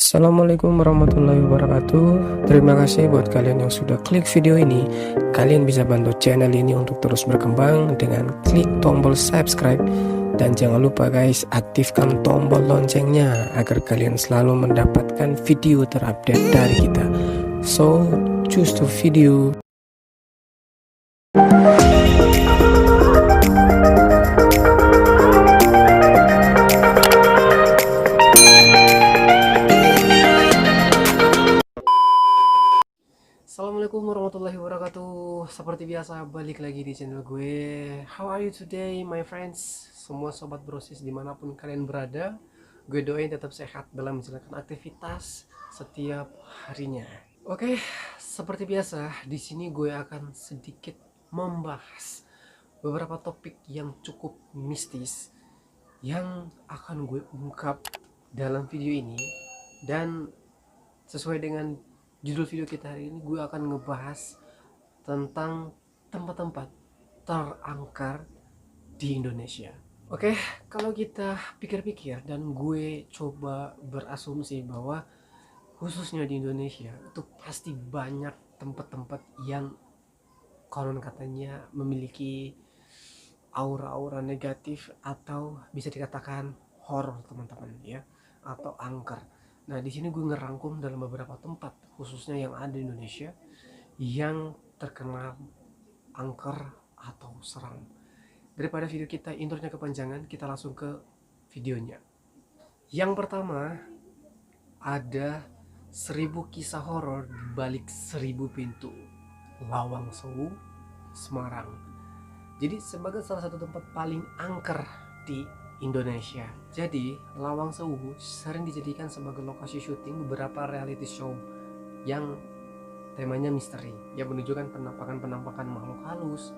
Assalamualaikum warahmatullahi wabarakatuh. Terima kasih buat kalian yang sudah klik video ini. Kalian bisa bantu channel ini untuk terus berkembang dengan klik tombol subscribe. Dan jangan lupa guys, aktifkan tombol loncengnya agar kalian selalu mendapatkan video terupdate dari kita. So, choose to video. Assalamualaikum warahmatullahi wabarakatuh. Seperti biasa balik lagi di channel gue. How are you today my friends? Semua sobat brosis dimanapun kalian berada, gue doain tetap sehat dalam menjalankan aktivitas setiap harinya. Oke, seperti biasa di sini gue akan sedikit membahas beberapa topik yang cukup mistis yang akan gue ungkap dalam video ini. Dan sesuai dengan judul video kita hari ini, gue akan ngebahas tentang tempat-tempat terangker di Indonesia. Oke, kalau kita pikir-pikir dan gue coba berasumsi bahwa khususnya di Indonesia itu pasti banyak tempat-tempat yang konon katanya memiliki aura-aura negatif atau bisa dikatakan horor teman-teman ya, atau angker. Nah, di sini gue ngerangkum dalam beberapa tempat khususnya yang ada di Indonesia yang terkena angker atau seram. Daripada video kita intronya kepanjangan, kita langsung ke videonya. Yang pertama, ada 1000 kisah horor di balik 1000 pintu, Lawang Sewu, Semarang. Jadi sebagai salah satu tempat paling angker di Indonesia. Jadi Lawang Sewu sering dijadikan sebagai lokasi syuting beberapa reality show yang temanya misteri, yang menunjukkan penampakan-penampakan makhluk halus.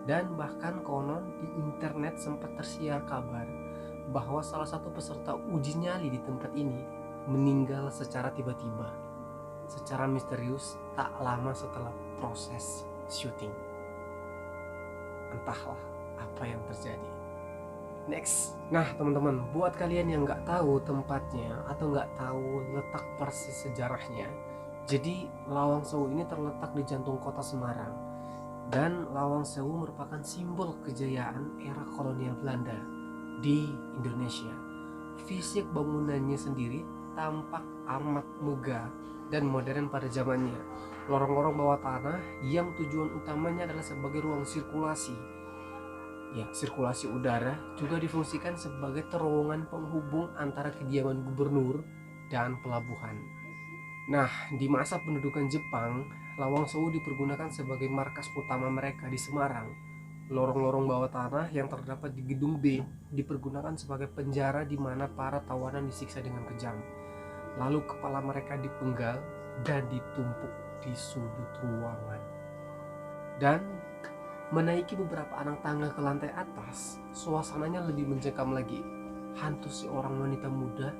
Dan bahkan konon di internet sempat tersiar kabar bahwa salah satu peserta uji nyali di tempat ini meninggal secara tiba-tiba, secara misterius tak lama setelah proses syuting. Entahlah apa yang terjadi. Next, nah teman-teman, buat kalian yang nggak tahu tempatnya atau nggak tahu letak persis sejarahnya, jadi Lawang Sewu ini terletak di jantung kota Semarang, dan Lawang Sewu merupakan simbol kejayaan era kolonial Belanda di Indonesia. Fisik bangunannya sendiri tampak amat megah dan modern pada zamannya. Lorong-lorong bawah tanah yang tujuan utamanya adalah sebagai ruang sirkulasi. Ya, sirkulasi udara juga difungsikan sebagai terowongan penghubung antara kediaman gubernur dan pelabuhan. Nah, di masa pendudukan Jepang, Lawang Sewu dipergunakan sebagai markas utama mereka di Semarang. Lorong-lorong bawah tanah yang terdapat di gedung B dipergunakan sebagai penjara di mana para tawanan disiksa dengan kejam. Lalu kepala mereka dipenggal dan ditumpuk di sudut ruangan. Dan menaiki beberapa anak tangga ke lantai atas, suasananya lebih mencekam lagi. Hantu seorang wanita muda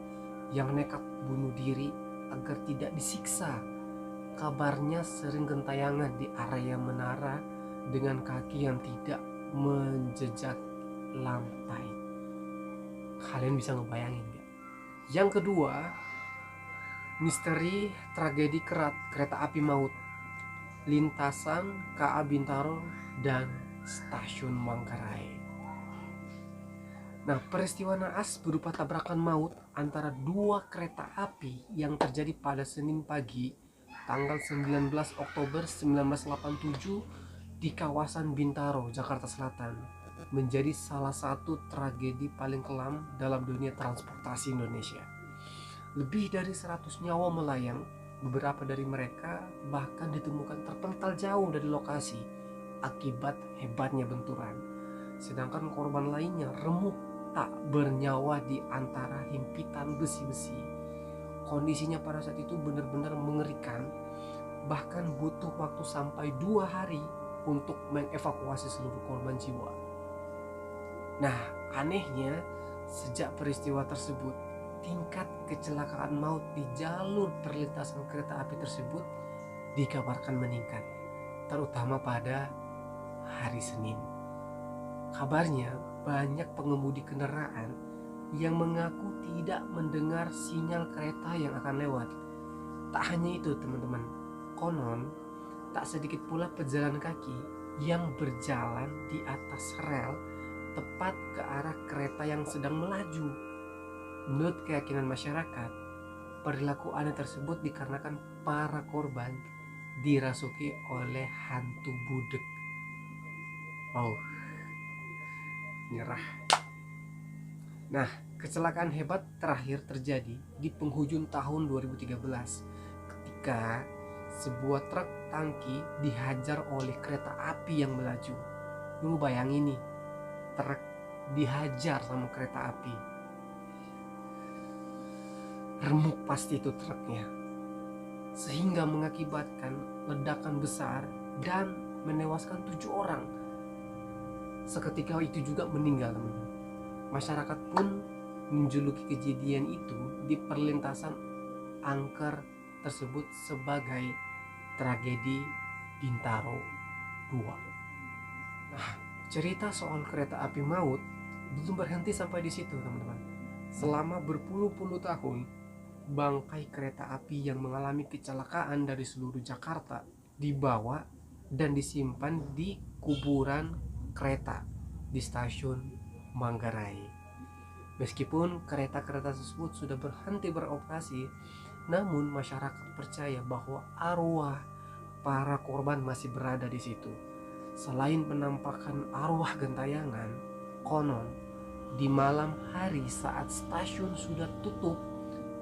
yang nekat bunuh diri agar tidak disiksa. Kabarnya sering gentayangan di area menara dengan kaki yang tidak menjejak lantai. Kalian bisa ngebayangin gak? Yang kedua, misteri tragedi kereta api maut lintasan KA Bintaro dan Stasiun Manggarai. Nah, peristiwa naas berupa tabrakan maut antara dua kereta api yang terjadi pada Senin pagi tanggal 19 Oktober 1987 di kawasan Bintaro, Jakarta Selatan menjadi salah satu tragedi paling kelam dalam dunia transportasi Indonesia. Lebih dari 100 nyawa melayang, beberapa dari mereka bahkan ditemukan terpental jauh dari lokasi akibat hebatnya benturan. Sedangkan korban lainnya remuk tak bernyawa di antara himpitan besi-besi. Kondisinya pada saat itu benar-benar mengerikan. Bahkan butuh waktu sampai 2 hari untuk mengevakuasi seluruh korban jiwa. Nah, anehnya sejak peristiwa tersebut, tingkat kecelakaan maut di jalur perlintasan kereta api tersebut dikabarkan meningkat, terutama pada hari Senin. Kabarnya banyak pengemudi kendaraan yang mengaku tidak mendengar sinyal kereta yang akan lewat. Tak hanya itu teman-teman, konon tak sedikit pula pejalan kaki yang berjalan di atas rel tepat ke arah kereta yang sedang melaju. Menurut keyakinan masyarakat, perilaku aneh tersebut dikarenakan para korban dirasuki oleh hantu budek. Oh, nyerah. Nah, kecelakaan hebat terakhir terjadi di penghujung tahun 2013 ketika sebuah truk tangki dihajar oleh kereta api yang melaju. Lu bayangin nih, truk dihajar sama kereta api. Remuk pasti itu truknya, sehingga mengakibatkan ledakan besar dan menewaskan 7 orang. Seketika itu juga meninggal teman-teman. Masyarakat pun menjuluki kejadian itu di perlintasan angker tersebut sebagai tragedi Bintaro 2. Nah, cerita soal kereta api maut belum berhenti sampai di situ teman-teman. Selama berpuluh-puluh tahun, bangkai kereta api yang mengalami kecelakaan dari seluruh Jakarta dibawa dan disimpan di kuburan kereta di stasiun Manggarai. Meskipun kereta-kereta tersebut sudah berhenti beroperasi, namun masyarakat percaya bahwa arwah para korban masih berada di situ. Selain penampakan arwah gentayangan, konon di malam hari saat stasiun sudah tutup,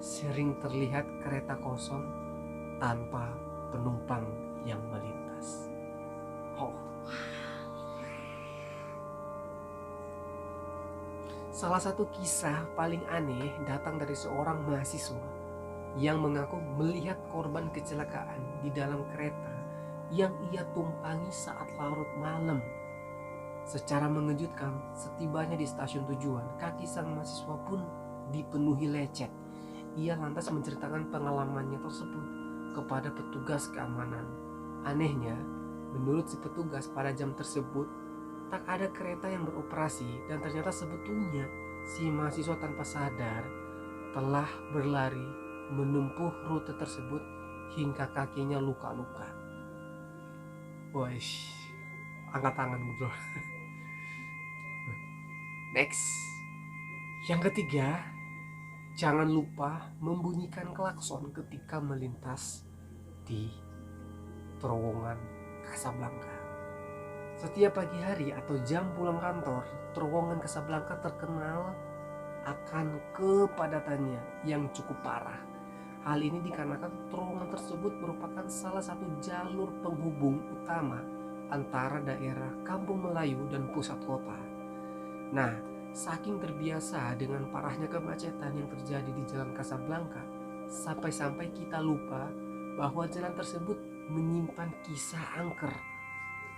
sering terlihat kereta kosong tanpa penumpang yang melintas. Oh. Salah satu kisah paling aneh datang dari seorang mahasiswa yang mengaku melihat korban kecelakaan di dalam kereta yang ia tumpangi saat larut malam. Secara mengejutkan, setibanya di stasiun tujuan, kaki sang mahasiswa pun dipenuhi lecet. Ia lantas menceritakan pengalamannya tersebut kepada petugas keamanan. Anehnya, menurut si petugas pada jam tersebut tak ada kereta yang beroperasi, dan ternyata sebetulnya si mahasiswa tanpa sadar telah berlari menempuh rute tersebut hingga kakinya luka-luka. Woish, angkat tangan bro. Next, yang ketiga, jangan lupa membunyikan klakson ketika melintas di terowongan Casablanca. Setiap pagi hari atau jam pulang kantor, terowongan Casablanca terkenal akan kepadatannya yang cukup parah. Hal ini dikarenakan terowongan tersebut merupakan salah satu jalur penghubung utama antara daerah Kampung Melayu dan pusat kota. Nah, saking terbiasa dengan parahnya kemacetan yang terjadi di jalan Casablanca, sampai-sampai kita lupa bahwa jalan tersebut menyimpan kisah angker.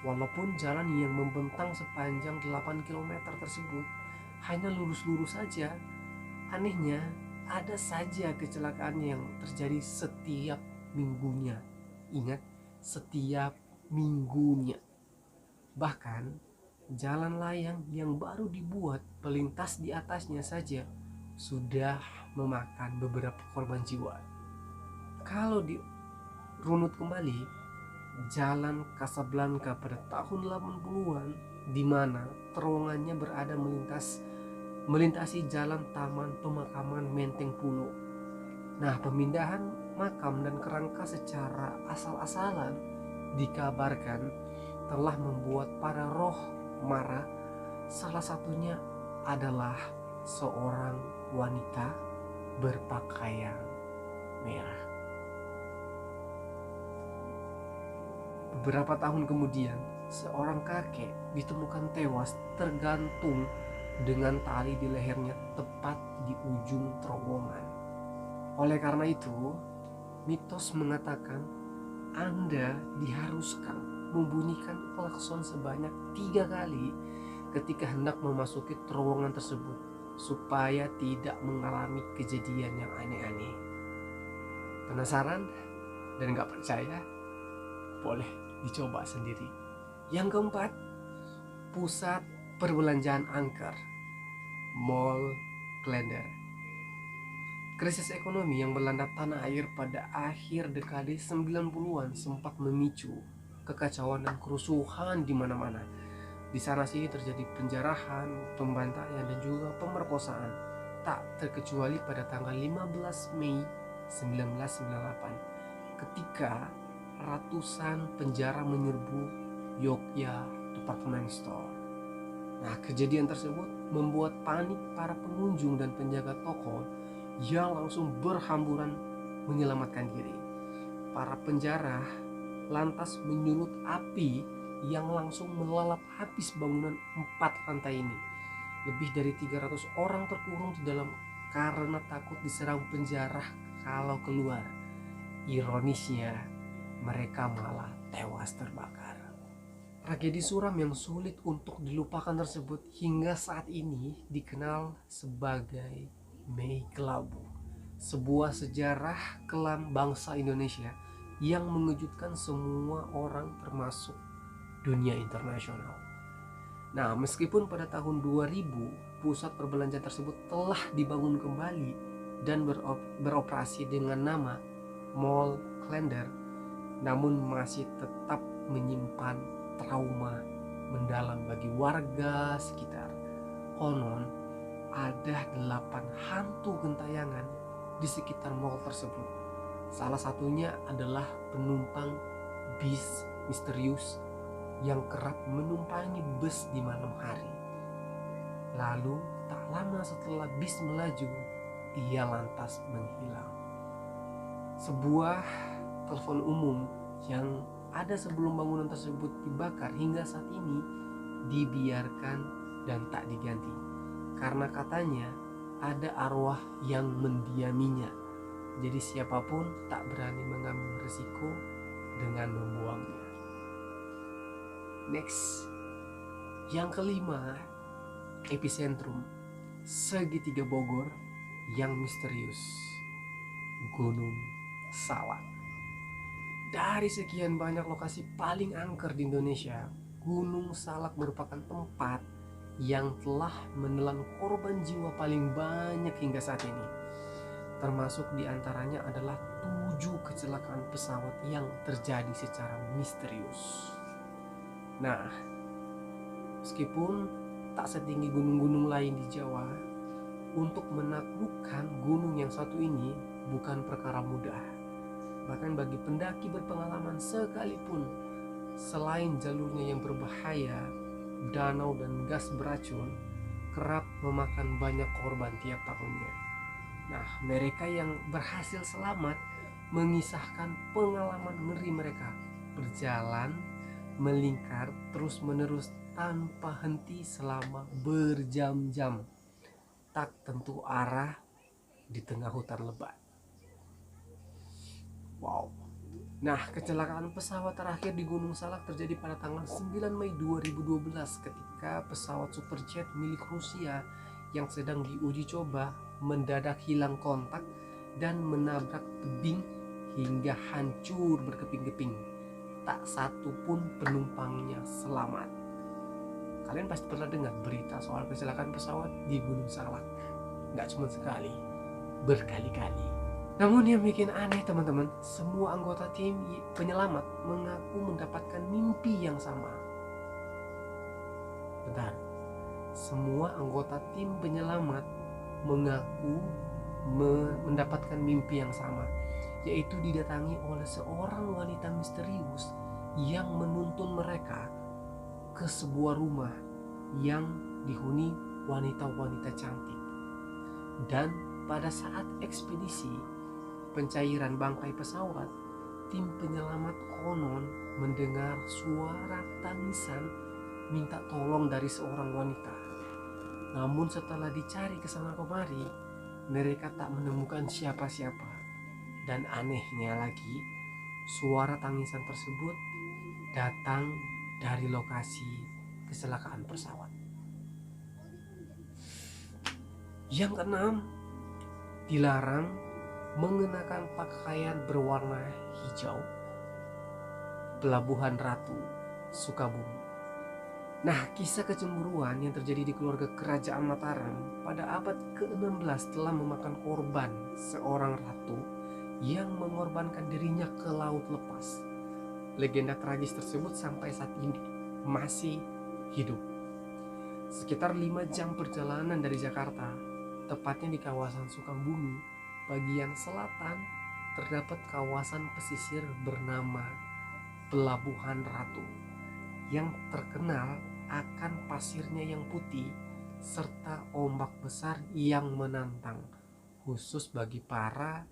Walaupun jalan yang membentang sepanjang 8 km tersebut hanya lurus-lurus saja, anehnya ada saja kecelakaan yang terjadi setiap minggunya. Ingat, setiap minggunya. Bahkan jalan layang yang baru dibuat pelintas di atasnya saja sudah memakan beberapa korban jiwa. Kalau dirunut kembali, jalan Casablanca pada tahun 80-an, di mana terowongannya berada melintasi jalan Taman Pemakaman Menteng Pulo. Nah, pemindahan makam dan kerangka secara asal-asalan dikabarkan telah membuat para roh marah. Salah satunya adalah seorang wanita berpakaian merah. Beberapa tahun kemudian, seorang kakek ditemukan tewas tergantung dengan tali di lehernya tepat di ujung terowongan. Oleh karena itu, mitos mengatakan Anda diharuskan membunyikan klakson sebanyak 3 kali ketika hendak memasuki terowongan tersebut supaya tidak mengalami kejadian yang aneh-aneh. Penasaran dan gak percaya? Boleh dicoba sendiri. Yang keempat, pusat perbelanjaan angker, Mall Klender. Krisis ekonomi yang melanda tanah air pada akhir dekade 90-an sempat memicu kekacauan dan kerusuhan di mana-mana. Di sana sini terjadi penjarahan, pembantaian dan juga pemerkosaan. Tak terkecuali pada tanggal 15 Mei 1998 ketika ratusan penjara menyerbu Yogyakarta Department Store. Nah, kejadian tersebut membuat panik para pengunjung dan penjaga toko yang langsung berhamburan menyelamatkan diri. Para penjara lantas menyulut api yang langsung melalap habis bangunan 4 lantai ini. Lebih dari 300 orang terkurung di dalam karena takut diserang penjara kalau keluar. Ironisnya, mereka malah tewas terbakar. Tragedi suram yang sulit untuk dilupakan tersebut hingga saat ini dikenal sebagai Mei Kelabu, sebuah sejarah kelam bangsa Indonesia yang mengejutkan semua orang termasuk dunia internasional. Nah, meskipun pada tahun 2000 pusat perbelanjaan tersebut telah dibangun kembali dan beroperasi dengan nama Mall Klender, namun masih tetap menyimpan trauma mendalam bagi warga sekitar. Konon ada 8 hantu gentayangan di sekitar mall tersebut. Salah satunya adalah penumpang bis misterius yang kerap menumpangi bus di malam hari. Lalu tak lama setelah bis melaju, ia lantas menghilang. Sebuah telepon umum yang ada sebelum bangunan tersebut dibakar hingga saat ini dibiarkan dan tak diganti, karena katanya ada arwah yang mendiaminya. Jadi siapapun tak berani mengambil risiko dengan membuangnya. Next, yang kelima, epicentrum segitiga Bogor yang misterius, Gunung Salak. Dari sekian banyak lokasi paling angker di Indonesia, Gunung Salak merupakan tempat yang telah menelan korban jiwa paling banyak hingga saat ini. Termasuk diantaranya adalah 7 kecelakaan pesawat yang terjadi secara misterius. Nah, meskipun tak setinggi gunung-gunung lain di Jawa, untuk menaklukkan gunung yang satu ini bukan perkara mudah. Bahkan bagi pendaki berpengalaman sekalipun, selain jalurnya yang berbahaya, danau dan gas beracun kerap memakan banyak korban tiap tahunnya. Nah, mereka yang berhasil selamat mengisahkan pengalaman ngeri mereka berjalan melingkar terus-menerus tanpa henti selama berjam-jam, tak tentu arah di tengah hutan lebat. Wow. Nah, kecelakaan pesawat terakhir di Gunung Salak terjadi pada tanggal 9 Mei 2012 ketika pesawat Superjet milik Rusia yang sedang diuji coba mendadak hilang kontak dan menabrak tebing hingga hancur berkeping-keping. Tak satu pun penumpangnya selamat. Kalian pasti pernah dengar berita soal kecelakaan pesawat di Gunung Salak. Nggak cuma sekali, berkali-kali. Namun yang bikin aneh teman-teman, semua anggota tim penyelamat mengaku mendapatkan mimpi yang sama. Bentar, semua anggota tim penyelamat mengaku mendapatkan mimpi yang sama, yaitu didatangi oleh seorang wanita misterius yang menuntun mereka ke sebuah rumah yang dihuni wanita-wanita cantik. Dan pada saat ekspedisi pencairan bangkai pesawat, tim penyelamat konon mendengar suara tangisan minta tolong dari seorang wanita. Namun setelah dicari kesana kemari, mereka tak menemukan siapa-siapa. Dan anehnya lagi, suara tangisan tersebut datang dari lokasi kecelakaan pesawat. Yang keenam, dilarang mengenakan pakaian berwarna hijau. Pelabuhan Ratu, Sukabumi. Nah, kisah kecemburuan yang terjadi di keluarga kerajaan Mataram pada abad ke-16 telah memakan korban seorang ratu yang mengorbankan dirinya ke laut lepas. Legenda tragis tersebut sampai saat ini masih hidup. Sekitar 5 jam perjalanan dari Jakarta, tepatnya di kawasan Sukabumi, bagian selatan, terdapat kawasan pesisir bernama Pelabuhan Ratu yang terkenal akan pasirnya yang putih serta ombak besar yang menantang, khusus bagi para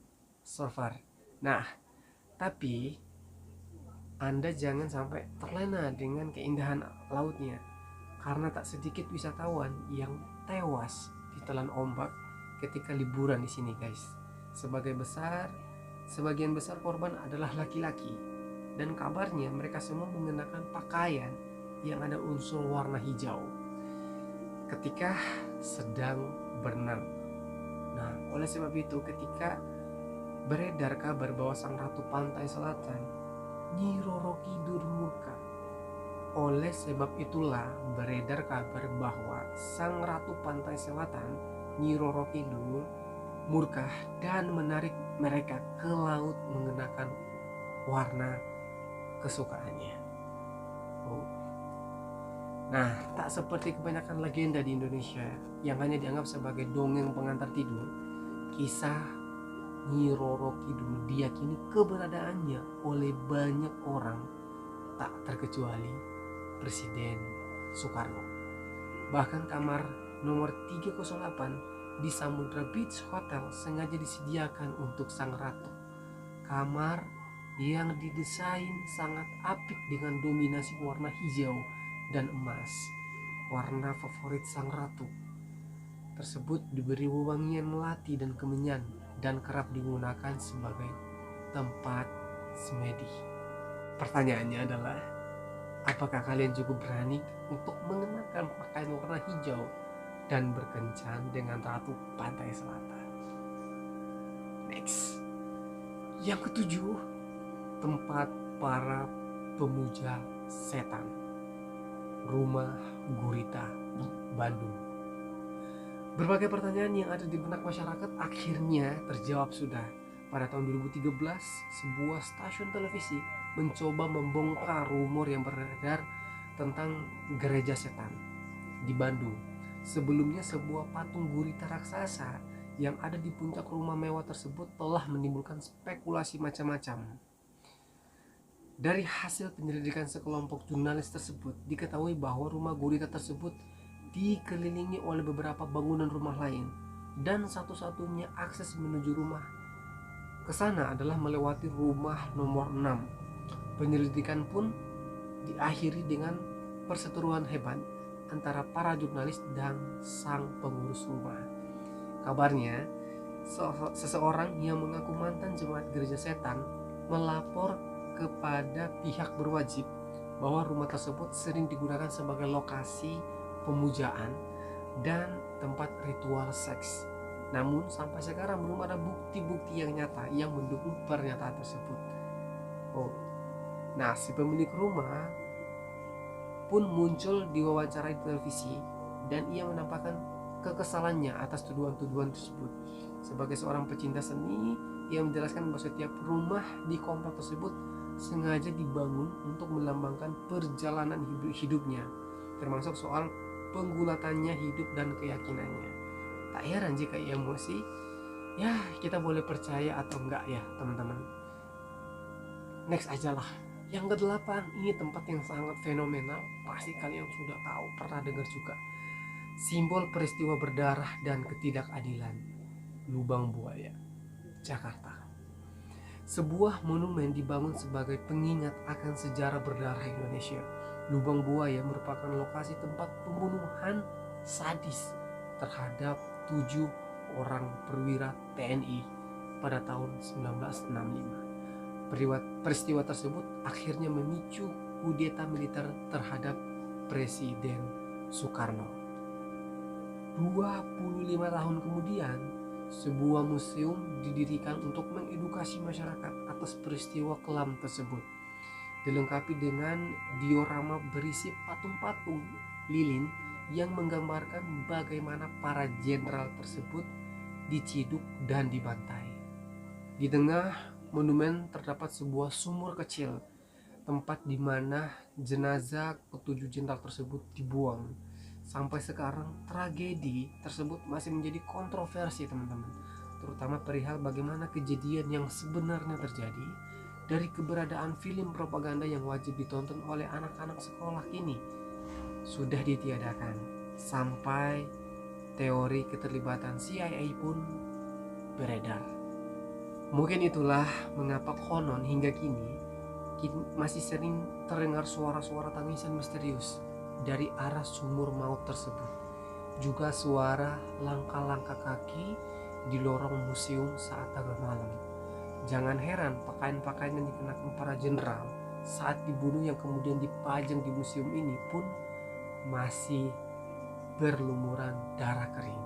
surfer. Nah, tapi Anda jangan sampai terlena dengan keindahan lautnya, karena tak sedikit wisatawan yang tewas ditelan ombak ketika liburan di sini, guys. Sebagian besar korban adalah laki-laki, dan kabarnya mereka semua mengenakan pakaian yang ada unsur warna hijau ketika sedang berenang. Nah, oleh sebab itu ketika beredar kabar bahwa sang ratu pantai selatan Nyi Roro Kidul murka, oleh sebab itulah beredar kabar bahwa sang ratu pantai selatan Nyi Roro Kidul murka dan menarik mereka ke laut mengenakan warna kesukaannya. Nah, tak seperti kebanyakan legenda di Indonesia yang hanya dianggap sebagai dongeng pengantar tidur, kisah Nyi Roro Kidul diyakini keberadaannya oleh banyak orang, tak terkecuali Presiden Soekarno. Bahkan kamar nomor 308 di Samudra Beach Hotel sengaja disediakan untuk sang ratu. Kamar yang didesain sangat apik dengan dominasi warna hijau dan emas, warna favorit sang ratu tersebut. Diberi wewangian melati dan kemenyan dan kerap digunakan sebagai tempat semedi. Pertanyaannya adalah, apakah kalian cukup berani untuk mengenakan pakaian warna hijau dan berkencan dengan ratu pantai selatan? Next, yang ketujuh, tempat para pemuja setan, Rumah Gurita, Bandung. Berbagai pertanyaan yang ada di benak masyarakat akhirnya terjawab sudah. Pada tahun 2013, sebuah stasiun televisi mencoba membongkar rumor yang beredar tentang gereja setan di Bandung. Sebelumnya sebuah patung gurita raksasa yang ada di puncak rumah mewah tersebut telah menimbulkan spekulasi macam-macam. Dari hasil penyelidikan sekelompok jurnalis tersebut, diketahui bahwa rumah gurita tersebut dikelilingi oleh beberapa bangunan rumah lain, dan satu-satunya akses menuju rumah ke sana adalah melewati rumah nomor 6. Penyelidikan pun diakhiri dengan perseteruan hebat antara para jurnalis dan sang pengurus rumah. Kabarnya, seseorang yang mengaku mantan jemaat gereja setan melapor kepada pihak berwajib bahwa rumah tersebut sering digunakan sebagai lokasi pemujaan dan tempat ritual seks. Namun sampai sekarang belum ada bukti-bukti yang nyata yang mendukung pernyataan tersebut. Nah, si pemilik rumah pun muncul di wawancara di televisi dan ia menampakkan kekesalannya atas tuduhan-tuduhan tersebut. Sebagai seorang pecinta seni, ia menjelaskan bahwa setiap rumah di komplek tersebut sengaja dibangun untuk melambangkan perjalanan hidupnya, termasuk soal penggulatannya hidup dan keyakinannya. Tak heran jika ia emosi. Ya, kita boleh percaya atau enggak ya teman-teman. Next aja lah. Yang ke-8, ini tempat yang sangat fenomenal. Pasti kalian sudah tahu, pernah dengar juga. Simbol peristiwa berdarah dan ketidakadilan, Lubang Buaya, Jakarta. Sebuah monumen dibangun sebagai pengingat akan sejarah berdarah Indonesia. Lubang Buaya merupakan lokasi tempat pembunuhan sadis terhadap 7 orang perwira TNI pada tahun 1965. Peristiwa tersebut akhirnya memicu kudeta militer terhadap Presiden Soekarno. 25 tahun kemudian, sebuah museum didirikan untuk mengedukasi masyarakat atas peristiwa kelam tersebut. dilengkapi dengan diorama berisi patung-patung lilin yang menggambarkan bagaimana para jenderal tersebut diciduk dan dibantai. Di tengah monumen terdapat sebuah sumur kecil, tempat di mana jenazah ketujuh jenderal tersebut dibuang. Sampai sekarang tragedi tersebut masih menjadi kontroversi teman-teman, terutama perihal bagaimana kejadian yang sebenarnya terjadi dari keberadaan film propaganda yang wajib ditonton oleh anak-anak sekolah kini sudah ditiadakan, sampai teori keterlibatan CIA pun beredar. Mungkin itulah mengapa konon hingga kini masih sering terdengar suara-suara tangisan misterius dari arah sumur maut tersebut. Juga suara langkah-langkah kaki di lorong museum saat tengah malam. Jangan heran pakaian-pakaian yang dikenakan para jenderal saat dibunuh yang kemudian dipajang di museum ini pun masih berlumuran darah kering.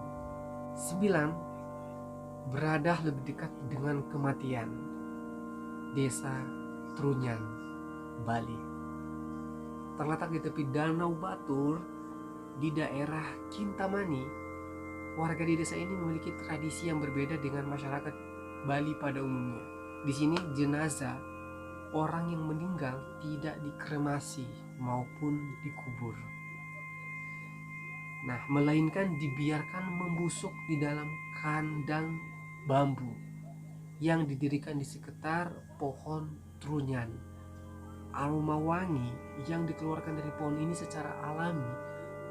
9. Berada lebih dekat dengan kematian. Desa Trunyan, Bali. Terletak di tepi Danau Batur di daerah Kintamani, warga di desa ini memiliki tradisi yang berbeda dengan masyarakat Bali pada umumnya. Di sini jenazah orang yang meninggal tidak dikremasi maupun dikubur. Nah, melainkan dibiarkan membusuk di dalam kandang bambu yang didirikan di sekitar pohon trunyan. Aroma wangi yang dikeluarkan dari pohon ini secara alami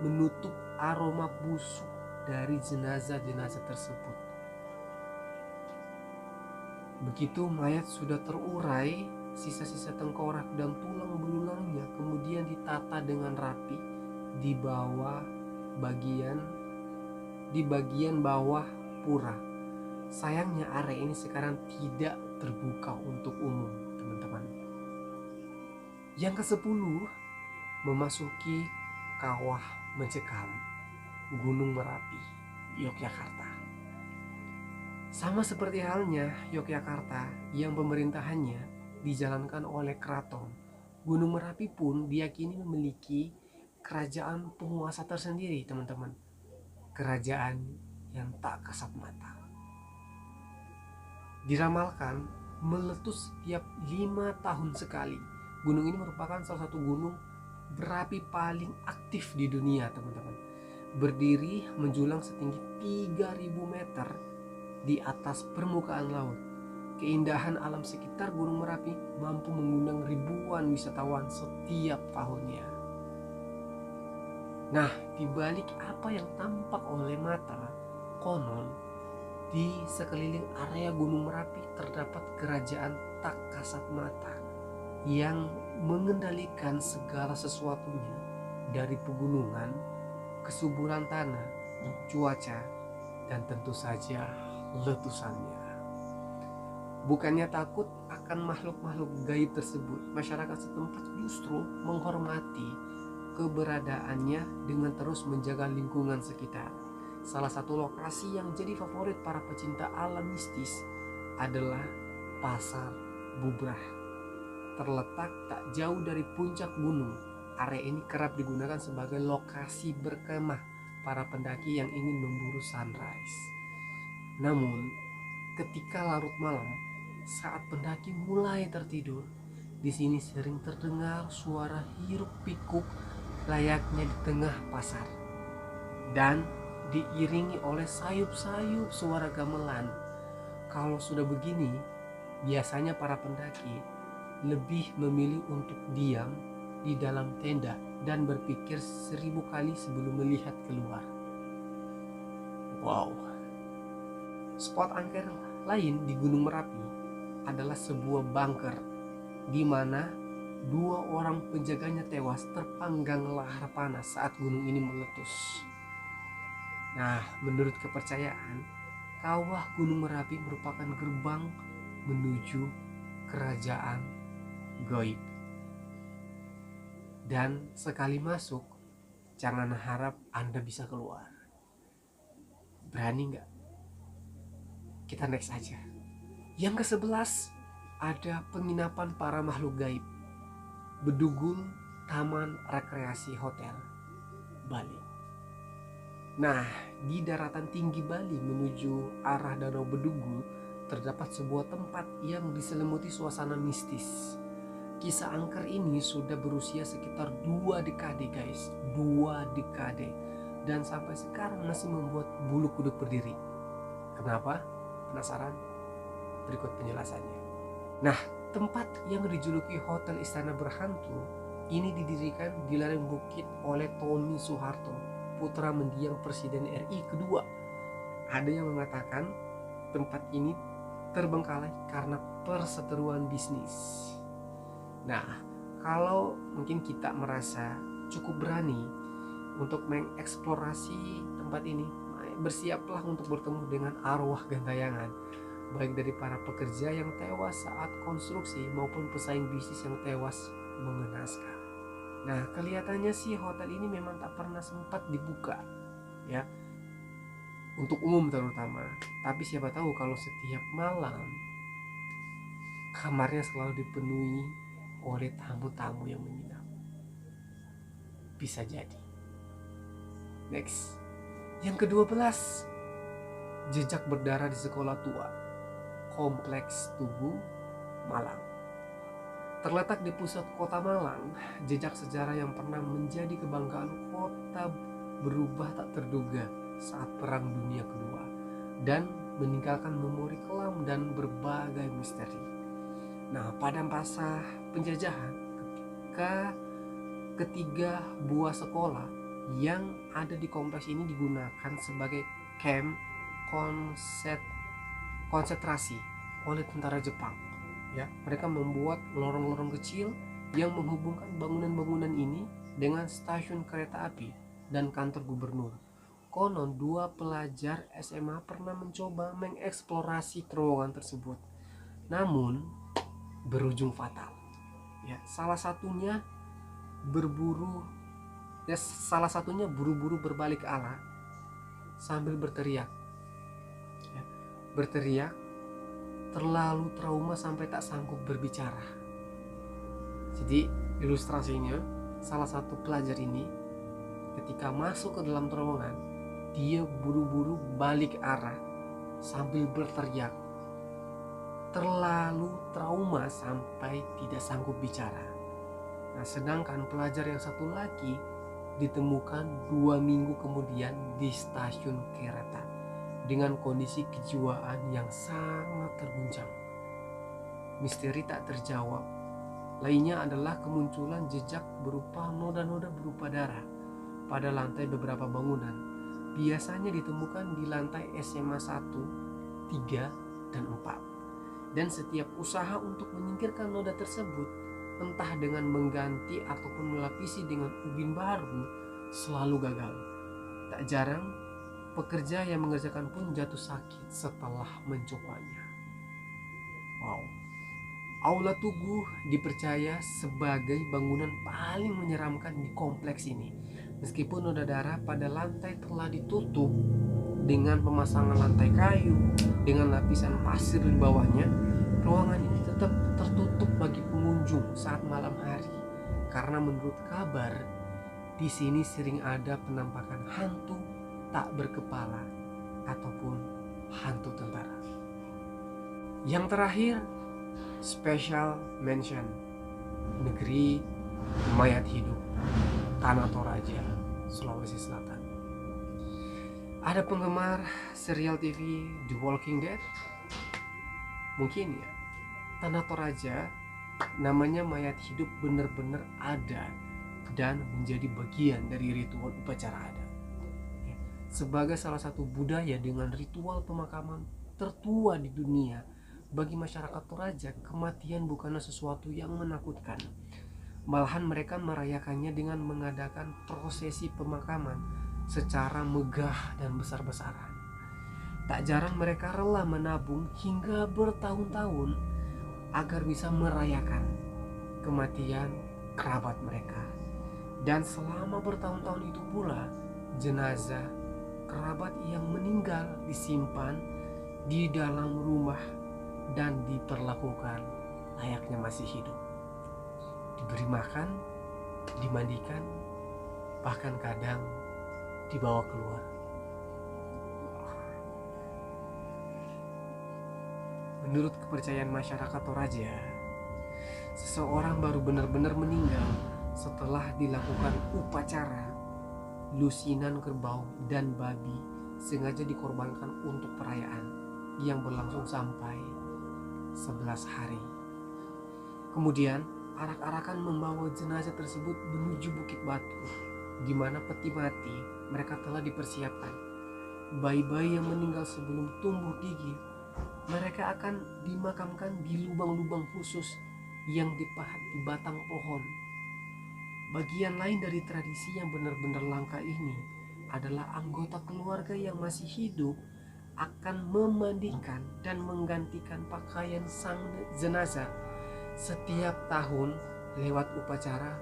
menutup aroma busuk dari jenazah-jenazah tersebut. Begitu mayat sudah terurai, sisa-sisa tengkorak dan tulang belulangnya kemudian ditata dengan rapi di bagian bawah pura. Sayangnya area ini sekarang tidak terbuka untuk umum, teman-teman. Yang ke-10, memasuki Kawah Mencekam, Gunung Merapi, Yogyakarta. Sama seperti halnya Yogyakarta yang pemerintahannya dijalankan oleh keraton, Gunung Merapi pun diyakini memiliki kerajaan penguasa tersendiri, teman-teman. Kerajaan yang tak kasat mata. Diramalkan meletus setiap 5 tahun sekali. Gunung ini merupakan salah satu gunung berapi paling aktif di dunia, teman-teman. Berdiri menjulang setinggi 3000 meter di atas permukaan laut. Keindahan alam sekitar Gunung Merapi mampu mengundang ribuan wisatawan setiap tahunnya. Nah, di balik apa yang tampak oleh mata, konon di sekeliling area Gunung Merapi terdapat kerajaan tak kasat mata yang mengendalikan segala sesuatunya, dari pegunungan, kesuburan tanah, cuaca, dan tentu saja letusannya. Bukannya takut akan makhluk-makhluk gaib tersebut, masyarakat setempat justru menghormati keberadaannya dengan terus menjaga lingkungan sekitar. Salah satu lokasi yang jadi favorit para pecinta alam mistis adalah Pasar Bubrah. Terletak tak jauh dari puncak gunung, area ini kerap digunakan sebagai lokasi berkemah para pendaki yang ingin memburu sunrise. Namun, ketika larut malam, saat pendaki mulai tertidur, di sini sering terdengar suara hiruk pikuk layaknya di tengah pasar, dan diiringi oleh sayup-sayup suara gamelan. Kalau sudah begini, biasanya para pendaki lebih memilih untuk diam di dalam tenda dan berpikir 1000 kali sebelum melihat keluar. Wow. Spot angker lain di Gunung Merapi adalah sebuah bunker di mana 2 orang penjaganya tewas terpanggang lahar panas saat gunung ini meletus. Nah, menurut kepercayaan, Kawah Gunung Merapi merupakan gerbang menuju kerajaan gaib. Dan sekali masuk, jangan harap Anda bisa keluar. Berani nggak? Kita next aja. Yang ke-11, ada penginapan para makhluk gaib. Bedugul Taman Rekreasi Hotel Bali. Nah, di daratan tinggi Bali menuju arah Danau Bedugul terdapat sebuah tempat yang diselimuti suasana mistis. Kisah angker ini sudah berusia sekitar 2 dekade guys, 2 dekade, dan sampai sekarang masih membuat bulu kuduk berdiri. Kenapa? Penasaran? Berikut penjelasannya. Nah, tempat yang dijuluki Hotel Istana Berhantu ini didirikan di lereng bukit oleh Tommy Soeharto, putra mendiang Presiden RI kedua. Ada yang mengatakan tempat ini terbengkalai karena perseteruan bisnis. Nah, kalau mungkin kita merasa cukup berani untuk mengeksplorasi tempat ini, bersiaplah untuk bertemu dengan arwah gentayangan, baik dari para pekerja yang tewas saat konstruksi maupun pesaing bisnis yang tewas mengenaskan. Nah, kelihatannya sih hotel ini memang tak pernah sempat dibuka ya, untuk umum terutama. Tapi siapa tahu kalau setiap malam kamarnya selalu dipenuhi oleh tamu-tamu yang menginap. Bisa jadi. Next. Yang ke-12, jejak berdarah di sekolah tua, Kompleks Tugu, Malang. Terletak di pusat kota Malang, jejak sejarah yang pernah menjadi kebanggaan kota berubah tak terduga saat Perang Dunia Kedua dan meninggalkan memori kelam dan berbagai misteri. Nah, pada masa penjajahan, ketiga buah sekolah yang ada di kompleks ini digunakan sebagai camp konsentrasi oleh tentara Jepang. Ya, mereka membuat lorong-lorong kecil yang menghubungkan bangunan-bangunan ini dengan stasiun kereta api dan kantor gubernur. Konon 2 pelajar SMA pernah mencoba mengeksplorasi terowongan tersebut, namun berujung fatal. Ya, salah satunya buru-buru berbalik arah sambil berteriak. Ya, berteriak terlalu trauma sampai tak sanggup berbicara. Jadi ilustrasinya, salah satu pelajar ini ketika masuk ke dalam terowongan, dia buru-buru balik arah sambil berteriak, terlalu trauma sampai tidak sanggup bicara. Nah, sedangkan pelajar yang satu lagi ditemukan 2 minggu kemudian di stasiun kereta dengan kondisi kejiwaan yang sangat terguncang. Misteri tak terjawab lainnya adalah kemunculan jejak berupa noda-noda berupa darah pada lantai beberapa bangunan. Biasanya ditemukan di lantai SMA 1, 3, dan 4. Dan setiap usaha untuk menyingkirkan noda tersebut, entah dengan mengganti ataupun melapisi dengan ubin baru, selalu gagal. Tak jarang pekerja yang mengerjakan pun jatuh sakit setelah mencobanya. Wow. Aula Tugu dipercaya sebagai bangunan paling menyeramkan di kompleks ini. Meskipun noda darah pada lantai telah ditutup dengan pemasangan lantai kayu dengan lapisan pasir di bawahnya, ruangan ini tetap tertutup bagi pengunjung saat malam hari. Karena menurut kabar, di sini sering ada penampakan hantu tak berkepala ataupun hantu tentara. Yang terakhir, special mention, negeri mayat hidup, Tanah Toraja, Sulawesi Selatan. Ada penggemar serial TV The Walking Dead? Mungkin ya. Tanah Toraja, namanya mayat hidup, benar-benar ada dan menjadi bagian dari ritual upacara adat. Sebagai salah satu budaya dengan ritual pemakaman tertua di dunia, bagi masyarakat Toraja, kematian bukanlah sesuatu yang menakutkan. Malahan mereka merayakannya dengan mengadakan prosesi pemakaman secara megah dan besar-besaran. Tak jarang mereka rela menabung hingga bertahun-tahun agar bisa merayakan kematian kerabat mereka. Dan selama bertahun-tahun itu pula, jenazah kerabat yang meninggal disimpan di dalam rumah dan diperlakukan layaknya masih hidup. diberi makan, dimandikan, bahkan kadang dibawa keluar. Menurut kepercayaan masyarakat Toraja, seseorang baru benar-benar meninggal setelah dilakukan upacara lusinan kerbau dan babi sengaja dikorbankan untuk perayaan yang berlangsung sampai 11 hari. Kemudian arak-arakan membawa jenazah tersebut menuju Bukit Batu, di mana peti mati mereka telah dipersiapkan. Bayi-bayi yang meninggal sebelum tumbuh gigi, mereka akan dimakamkan di lubang-lubang khusus yang dipahat di batang pohon. Bagian lain dari tradisi yang benar-benar langka ini adalah anggota keluarga yang masih hidup akan memandikan dan menggantikan pakaian sang jenazah setiap tahun lewat upacara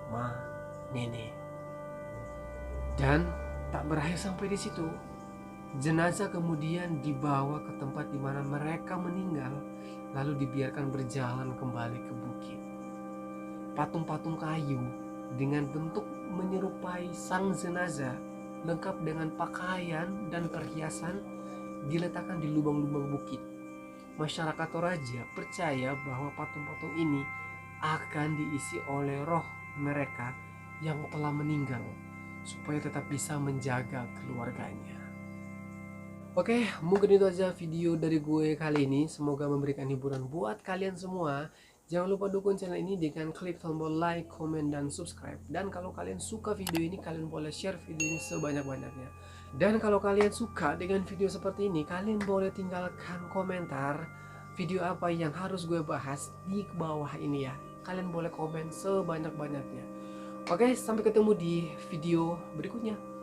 Ma Nene. Dan tak berakhir sampai di situ. Jenazah kemudian dibawa ke tempat di mana mereka meninggal, lalu dibiarkan berjalan kembali ke bukit. Patung-patung kayu dengan bentuk menyerupai sang jenazah, lengkap dengan pakaian dan perhiasan, diletakkan di lubang-lubang bukit. Masyarakat Toraja percaya bahwa patung-patung ini akan diisi oleh roh mereka yang telah meninggal, supaya tetap bisa menjaga keluarganya. Oke, mungkin itu aja video dari gue kali ini. Semoga memberikan hiburan buat kalian semua. Jangan lupa dukung channel ini dengan klik tombol like, komen, dan subscribe. Dan kalau kalian suka video ini, kalian boleh share video ini sebanyak-banyaknya. Dan kalau kalian suka dengan video seperti ini, kalian boleh tinggalkan komentar video apa yang harus gue bahas di bawah ini ya. Kalian boleh komen sebanyak-banyaknya. Oke, sampai ketemu di video berikutnya.